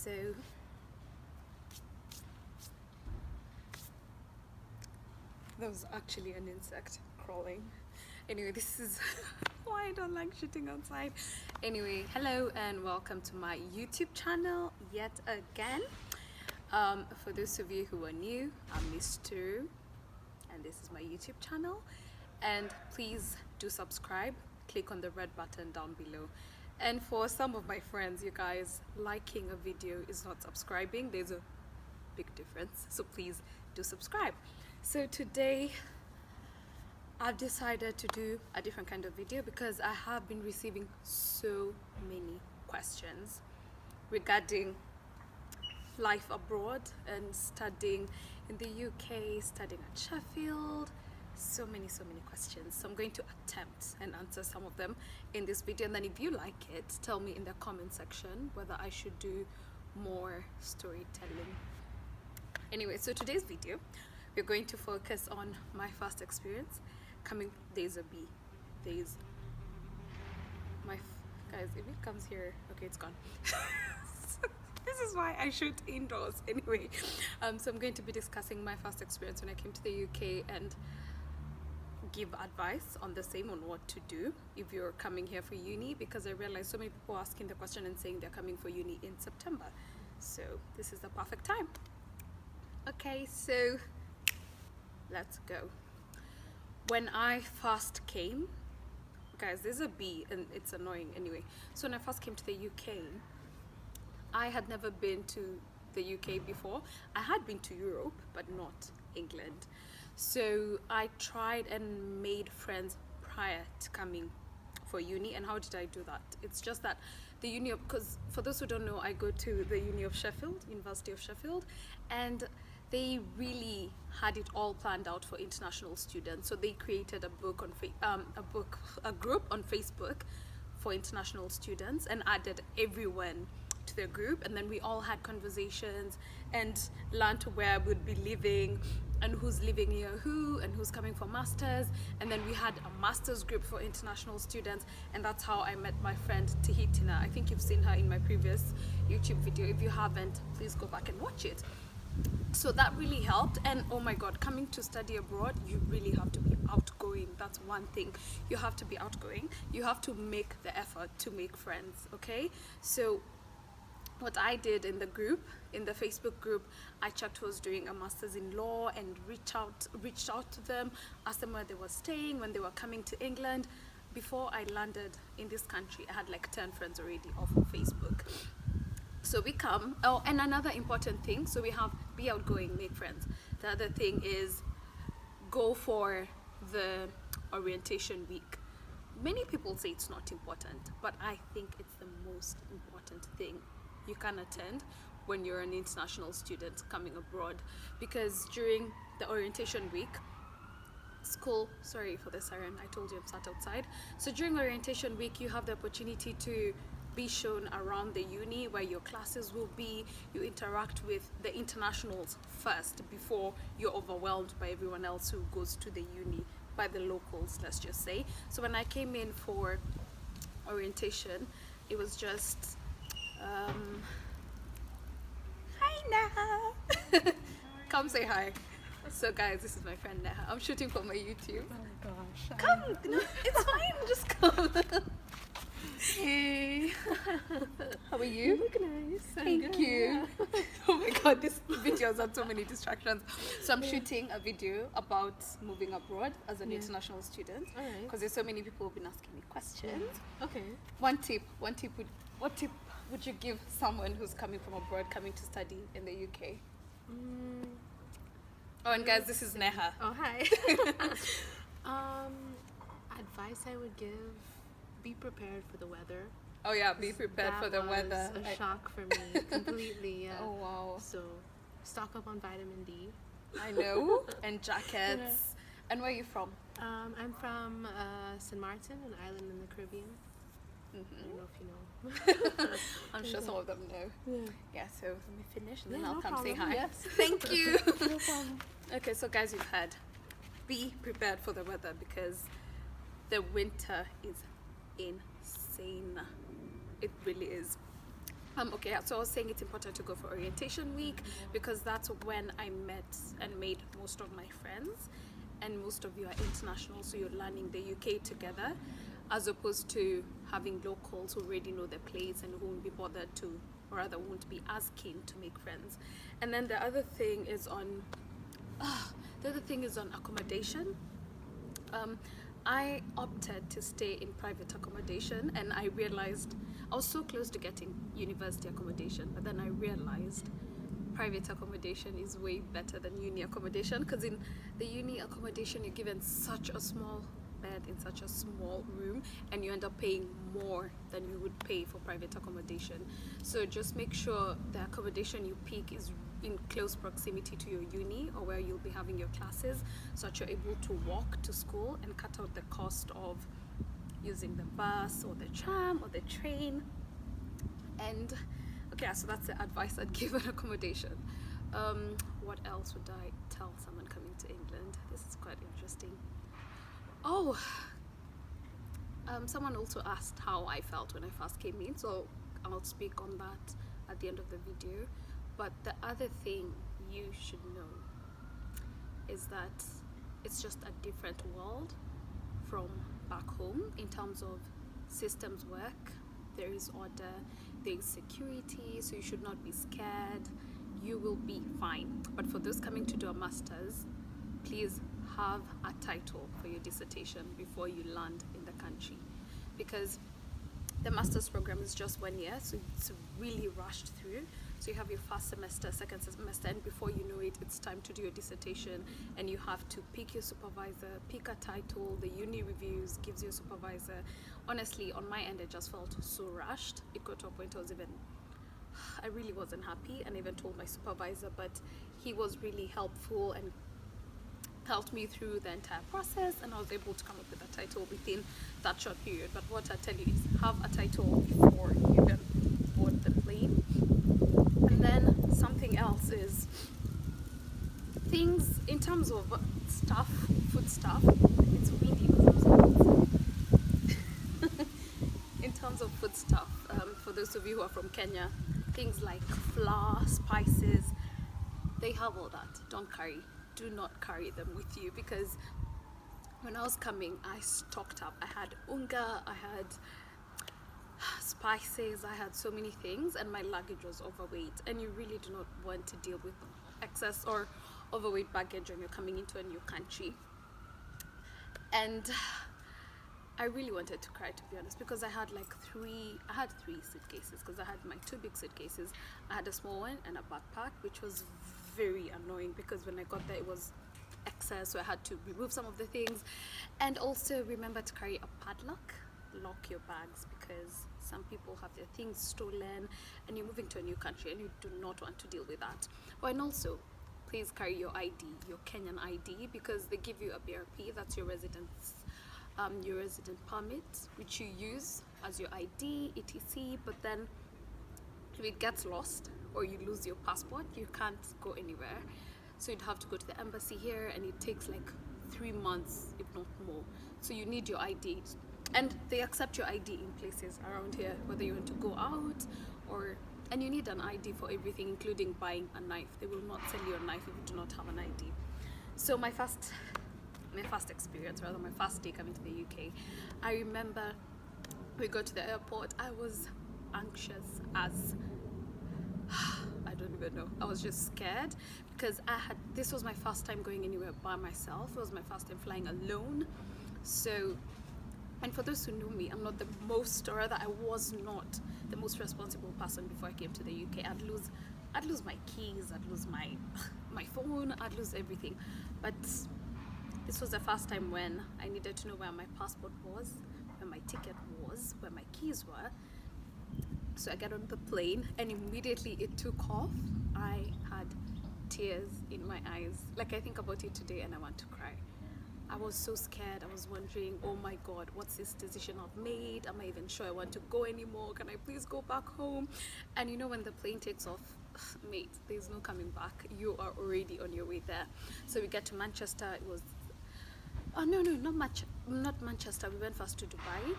So there was actually an insect crawling. Anyway, this is why I don't like shooting outside. Anyway, hello and welcome to my YouTube channel yet again. For those of you who are new, I'm Miss Turu and this is my YouTube channel. And please do subscribe, click on the red button down below. And for some of my friends, you guys, liking a video is not subscribing. There's a big difference, so please do subscribe. So today I've decided to do a different kind of video because I have been receiving so many questions regarding life abroad and studying in the UK, studying at Sheffield. So many questions. So I'm going to attempt and answer some of them in this video, and then if you like it, tell me in the comment section whether I should do more storytelling. Anyway, so today's video we're going to focus on my first experience coming. Guys, if it comes here, okay, it's gone. This is why I shoot indoors anyway. So I'm going to be discussing my first experience when I came to the UK and give advice on the same, on what to do if you're coming here for uni, because I realized so many people are asking the question and saying they're coming for uni in September, so this is the perfect time. Okay, so let's go. When I first came, guys, there's a B and it's annoying anyway. So when I first came to the UK, I had never been to the UK before. I had been to Europe but not England. So I tried and made friends prior to coming for uni. And how did I do that? It's just that the uni of, because for those who don't know, I go to the Uni of Sheffield, University of Sheffield, and they really had it all planned out for international students. So they created a group on Facebook for international students and added everyone to their group, and then we all had conversations and learned where we'd be living and who's living near who and who's coming for masters. And then we had a masters group for international students, and that's how I met my friend Tihitina. I think you've seen her in my previous YouTube video. If you haven't, please go back and watch it. So that really helped. And oh my god, coming to study abroad, you really have to be outgoing. That's one thing. You have to be outgoing. You have to make the effort to make friends, okay? So what I did in the group, in the Facebook group, I checked who was doing a master's in law and reached out to them, asked them where they were staying, when they were coming to England. Before I landed in this country, I had like 10 friends already off of Facebook. So we come, oh, and another important thing, so we have be outgoing, make friends. The other thing is go for the orientation week. Many people say it's not important, but I think it's the most important thing you can attend when you're an international student coming abroad, because during the orientation week, school, sorry for the siren, I told you I'm sat outside. So during orientation week, you have the opportunity to be shown around the uni where your classes will be. You interact with the internationals first before you're overwhelmed by everyone else who goes to the uni, by the locals, let's just say. So when I came in for orientation, it was just hi Neha. Come say hi. So guys, this is my friend Neha. I'm shooting for my YouTube. Oh gosh. Come, no, it's fine, just come. Hey. How are you? You look nice. Thank you. Oh my god, this video has had so many distractions. So I'm shooting a video about moving abroad as an international student, Alright. because there's so many people who've been asking me questions. Okay. What tip would you give someone who's coming from abroad, coming to study in the UK? Oh, and guys, this is Neha. Oh, hi. Advice I would give: be prepared for the weather. Oh yeah, be prepared for the weather. That was a shock for me completely. Yeah. Oh wow. So stock up on vitamin D. I know. And jackets. And where are you from? I'm from St. Martin, an island in the Caribbean. I don't know if you know. I'm sure some of them know. Yeah. Yeah, so let me finish and then Yeah, I'll no come say problem. hi. Yes. Thank you. No problem. Okay, so guys, you've heard. Be prepared for the weather because the winter is insane. It really is. Okay, so I was saying it's important to go for orientation week because that's when I met and made most of my friends, and most of you are international, so you're learning the UK together, as opposed to having locals who already know the place and who won't be bothered to, or rather won't be as keen to make friends. And then the other thing is on accommodation. I opted to stay in private accommodation, and I realized I was so close to getting university accommodation, but then I realized private accommodation is way better than uni accommodation, because in the uni accommodation you're given such a small bed in such a small room, and you end up paying more than you would pay for private accommodation. So just make sure the accommodation you pick is in close proximity to your uni or where you'll be having your classes, so that you're able to walk to school and cut out the cost of using the bus or the tram or the train. And okay, so that's the advice I'd give on accommodation. What else would I tell someone coming to England? This is quite interesting. Someone also asked how I felt when I first came in, so I'll speak on that at the end of the video. But the other thing you should know is that it's just a different world from back home in terms of systems work. There is order, there is security, so you should not be scared. You will be fine. But for those coming to do a master's, please have a title for your dissertation before you land in the country, because the master's program is just 1 year, so it's really rushed through. So you have your first semester, second semester, and before you know it, it's time to do your dissertation, and you have to pick your supervisor, pick a title, the uni reviews, gives you a supervisor. Honestly, on my end, I just felt so rushed. It got to a point I really wasn't happy, and I even told my supervisor, but he was really helpful and helped me through the entire process, and I was able to come up with a title within that short period. But what I tell you is, have a title before you even board the plane. And then something else is things in terms of stuff, food stuff. It's windy because I'm so in terms of food stuff, for those of you who are from Kenya, things like flour, spices, they have all that. Do not carry them with you, because when I was coming, I stocked up. I had unga, I had spices, I had so many things, and my luggage was overweight, and you really do not want to deal with excess or overweight baggage when you're coming into a new country. And I really wanted to cry, to be honest, because I had three suitcases, because I had my 2 big suitcases, I had a small one and a backpack, which was very annoying because when I got there it was excess, so I had to remove some of the things. And also remember to carry a padlock. Lock your bags, because some people have their things stolen and you're moving to a new country and you do not want to deal with that. And also, please carry your ID, your Kenyan ID, because they give you a BRP, that's your resident permit, which you use as your ID, etc. But then if it gets lost or you lose your passport, you can't go anywhere. So you'd have to go to the embassy here, and it takes 3 months, if not more. So you need your ID. And they accept your ID in places around here, whether you want to go out and you need an ID for everything, including buying a knife. They will not sell you a knife if you do not have an ID. So my first day coming to the UK, I remember we got to the airport. I was anxious as I don't even know. I was just scared because this was my first time going anywhere by myself. It was my first time flying alone. So, and for those who know me, I'm not the most, or rather I was not the most responsible person before I came to the UK. I'd lose my keys, I'd lose my phone, I'd lose everything. But this was the first time when I needed to know where my passport was, where my ticket was, where my keys were. So I got on the plane and immediately it took off. I had tears in my eyes. I think about it today and I want to cry. I was so scared. I was wondering, oh my God, what's this decision I've made? Am I even sure I want to go anymore? Can I please go back home? And when the plane takes off, mate, there's no coming back. You are already on your way there. So we get to Manchester. It was, not Manchester. We went first to Dubai.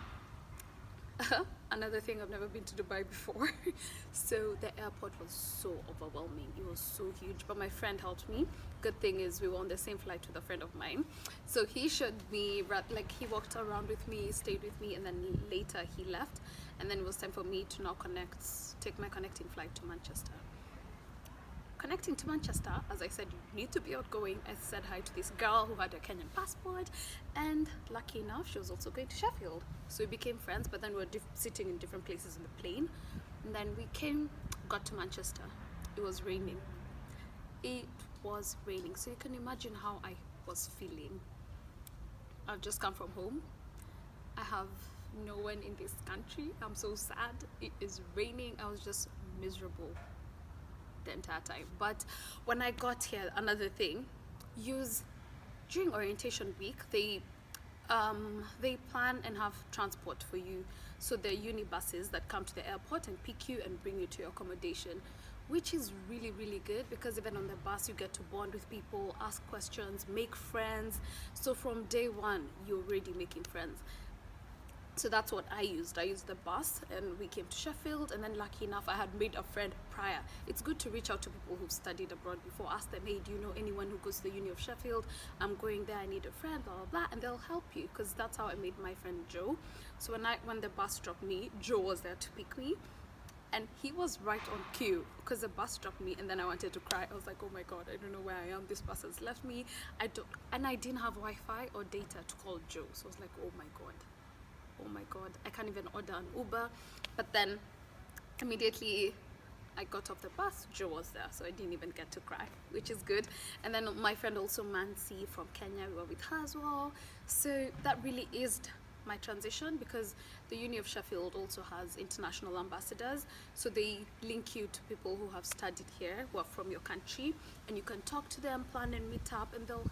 another thing, I've never been to Dubai before. So the airport was so overwhelming. It was so huge, but my friend helped me. Good thing is we were on the same flight with a friend of mine, so he showed me, like, he walked around with me, stayed with me, and then later he left, and then it was time for me to now take my connecting flight to Manchester. Connecting to Manchester, as I said, you need to be outgoing. I said hi to this girl who had a Kenyan passport, and lucky enough, she was also going to Sheffield. So we became friends, but then we were sitting in different places in the plane. And then we got to Manchester. It was raining. It was raining. So you can imagine how I was feeling. I've just come from home. I have no one in this country. I'm so sad. It is raining. I was just miserable the entire time. But when I got here, another thing, during orientation week, they plan and have transport for you. So there are uni buses that come to the airport and pick you and bring you to your accommodation, which is really, really good, because even on the bus you get to bond with people, ask questions, make friends. So from day one you're already making friends. So that's what I used. I used the bus, and we came to Sheffield, and then lucky enough I had made a friend prior. It's good to reach out to people who've studied abroad before. Ask them, hey, do you know anyone who goes to the Uni of Sheffield? I'm going there, I need a friend, blah blah blah, and they'll help you, because that's how I made my friend Joe. So when the bus dropped me, Joe was there to pick me, and he was right on cue, because the bus dropped me, and then I wanted to cry. I was like, oh my god, I don't know where I am, this bus has left me. I didn't have Wi-Fi or data to call Joe, so I was like, oh my god, I can't even order an Uber. But then immediately I got off the bus, Joe was there, so I didn't even get to cry, which is good. And then my friend also, Mansi from Kenya, we were with her as well. So that really eased my transition, because the Uni of Sheffield also has international ambassadors, so they link you to people who have studied here, who are from your country, and you can talk to them, plan and meet up, and they will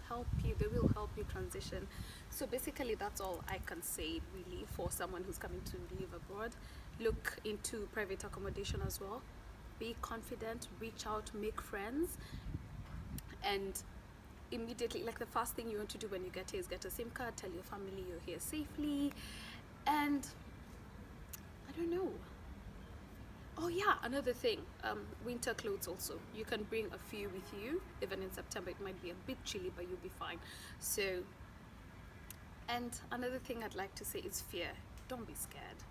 help you transition. So basically that's all I can say really for someone who's coming to live abroad. Look into private accommodation as well. Be confident, reach out, make friends, and immediately, like, the first thing you want to do when you get here is get a SIM card, tell your family you're here safely, and I don't know. Oh yeah, another thing, winter clothes also. You can bring a few with you. Even in September it might be a bit chilly, but you'll be fine. So, and another thing I'd like to say is fear. Don't be scared,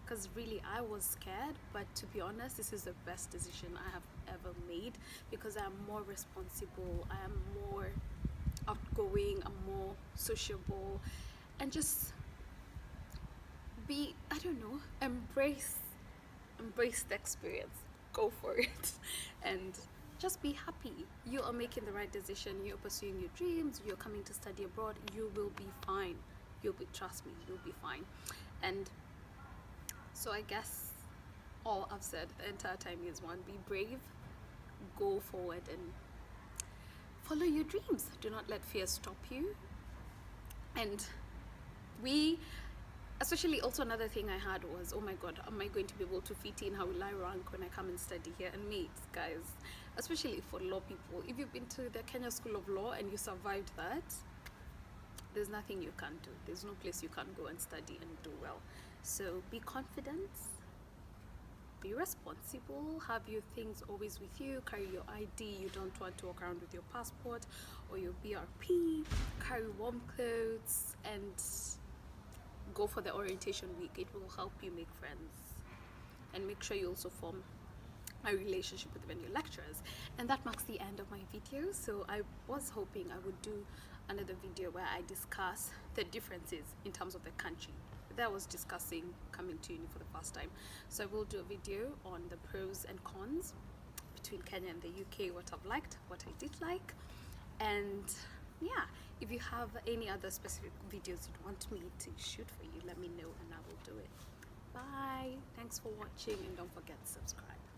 because really I was scared, but to be honest, this is the best decision I have ever made, because I'm more responsible, I am more outgoing, I'm more sociable, and just embrace the experience. Go for it and just be happy. You are making the right decision. You're pursuing your dreams. You're coming to study abroad. You will be fine. Trust me, you'll be fine. And so I guess all I've said the entire time is, one, be brave, go forward and follow your dreams. Do not let fear stop you. And especially also another thing I had was, oh my god, am I going to be able to fit in? How will I rank when I come and study here? And mates, guys, especially for law people, if you've been to the Kenya School of Law and you survived that, there's nothing you can't do. There's no place you can't go and study and do well. So be confident, be responsible, have your things always with you, carry your ID. You don't want to walk around with your passport or your BRP. Carry warm clothes and go for the orientation week. It will help you make friends, and make sure you also form a relationship with even your lecturers. And that marks the end of my video. So I was hoping I would do another video where I discuss the differences in terms of the country. That was discussing coming to uni for the first time. So I will do a video on the pros and cons between Kenya and the UK, what I've liked, what I did like. And yeah, if you have any other specific videos you'd want me to shoot for you, let me know and I will do it. Bye. Thanks for watching, and don't forget to subscribe.